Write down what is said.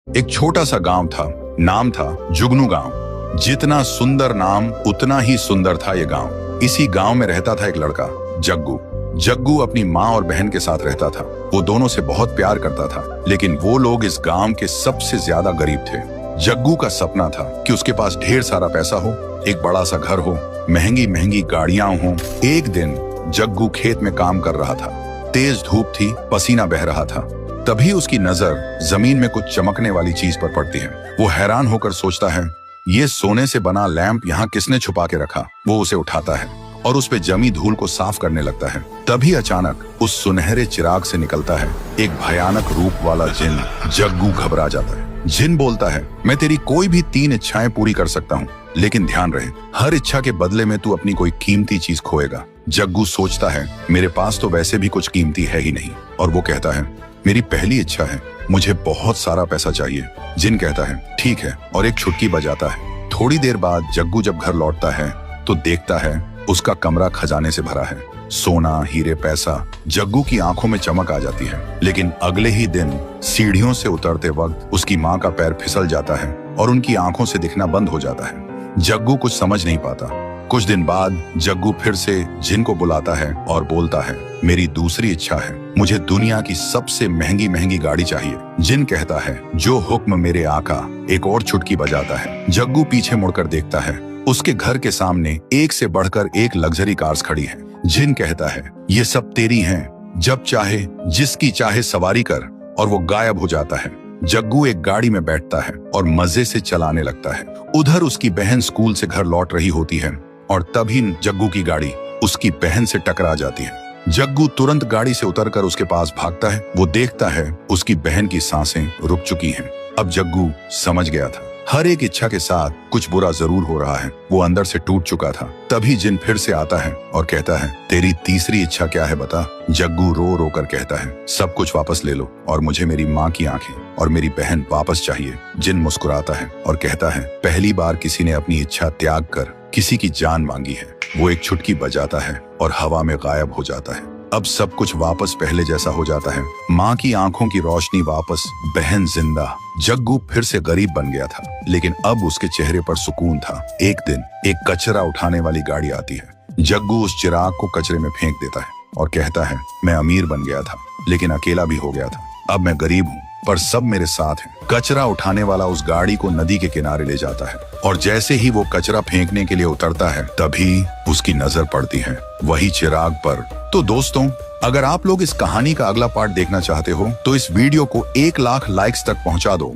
एक छोटा सा गांव था, नाम था जुगनू गांव। जितना सुंदर नाम उतना ही सुंदर था ये गांव। इसी गांव में रहता था एक लड़का, जग्गू। जग्गू अपनी माँ और बहन के साथ रहता था। वो दोनों से बहुत प्यार करता था, लेकिन वो लोग इस गांव के सबसे ज्यादा गरीब थे। जग्गू का सपना था कि उसके पास ढेर सारा पैसा हो, एक बड़ा सा घर हो, महंगी महंगी गाड़ियां हो। एक दिन जग्गू खेत में काम कर रहा था। तेज धूप थी, पसीना बह रहा था। तभी उसकी नजर जमीन में कुछ चमकने वाली चीज पर पड़ती है। वो हैरान होकर सोचता है, ये सोने से बना लैंप यहाँ किसने छुपा के रखा। वो उसे उठाता है और उस पे जमी धूल को साफ करने लगता है। तभी अचानक उस सुनहरे चिराग से निकलता है एक भयानक रूप वाला जिन। जग्गू घबरा जाता है। जिन बोलता है, मैं तेरी कोई भी 3 इच्छाएं पूरी कर सकता हूँ, लेकिन ध्यान रहे, हर इच्छा के बदले में तू अपनी कोई कीमती चीज खोएगा। जग्गू सोचता है, मेरे पास तो वैसे भी कुछ कीमती है ही नहीं। और वो कहता है, मेरी पहली इच्छा है, मुझे बहुत सारा पैसा चाहिए। जिन कहता है, ठीक है, और एक छुटकी बजाता है। थोड़ी देर बाद जग्गू जब घर लौटता है तो देखता है उसका कमरा खजाने से भरा है। सोना, हीरे, पैसा। जग्गू की आंखों में चमक आ जाती है। लेकिन अगले ही दिन सीढ़ियों से उतरते वक्त उसकी माँ का पैर फिसल जाता है और उनकी आंखों से दिखना बंद हो जाता है। जग्गू कुछ समझ नहीं पाता। कुछ दिन बाद जग्गू फिर से जिन को बुलाता है और बोलता है, मेरी दूसरी इच्छा है, मुझे दुनिया की सबसे महंगी महंगी गाड़ी चाहिए। जिन कहता है, जो हुक्म मेरे आका। एक और चुटकी बजाता है। जग्गू पीछे मुड़कर देखता है। उसके घर के सामने एक से बढ़कर एक लग्जरी कार्स खड़ी है। जिन कहता है, ये सब तेरी हैं, जब चाहे जिसकी चाहे सवारी कर। और वो गायब हो जाता है। जग्गू एक गाड़ी में बैठता है और मजे से चलाने लगता है। उधर उसकी बहन स्कूल से घर लौट रही होती है और तभी जग्गू की गाड़ी उसकी बहन से टकरा जाती है। जग्गू तुरंत गाड़ी से उतरकर उसके पास भागता है। वो देखता है उसकी बहन की सांसें रुक चुकी हैं। अब जग्गू समझ गया था, हर एक इच्छा के साथ कुछ बुरा जरूर हो रहा है। वो अंदर से टूट चुका था। तभी जिन फिर से आता है और कहता है, तेरी तीसरी इच्छा क्या है बता। जग्गू रो रो कर कहता है, सब कुछ वापस ले लो और मुझे मेरी माँ की आंखें और मेरी बहन वापस चाहिए। जिन मुस्कुराता है और कहता है, पहली बार किसी ने अपनी इच्छा त्याग कर किसी की जान मांगी है। वो एक छुटकी बजाता है और हवा में गायब हो जाता है। अब सब कुछ वापस पहले जैसा हो जाता है। माँ की आंखों की रोशनी वापस, बहन जिंदा। जग्गू फिर से गरीब बन गया था, लेकिन अब उसके चेहरे पर सुकून था। एक दिन एक कचरा उठाने वाली गाड़ी आती है। जग्गू उस चिराग को कचरे में फेंक देता है और कहता है, मैं अमीर बन गया था, लेकिन अकेला भी हो गया था। अब मैं गरीब हूँ, पर सब मेरे साथ हैं। कचरा उठाने वाला उस गाड़ी को नदी के किनारे ले जाता है और जैसे ही वो कचरा फेंकने के लिए उतरता है, तभी उसकी नजर पड़ती है वही चिराग पर। तो दोस्तों, अगर आप लोग इस कहानी का अगला पार्ट देखना चाहते हो तो इस वीडियो को 1 लाख लाइक्स तक पहुंचा दो।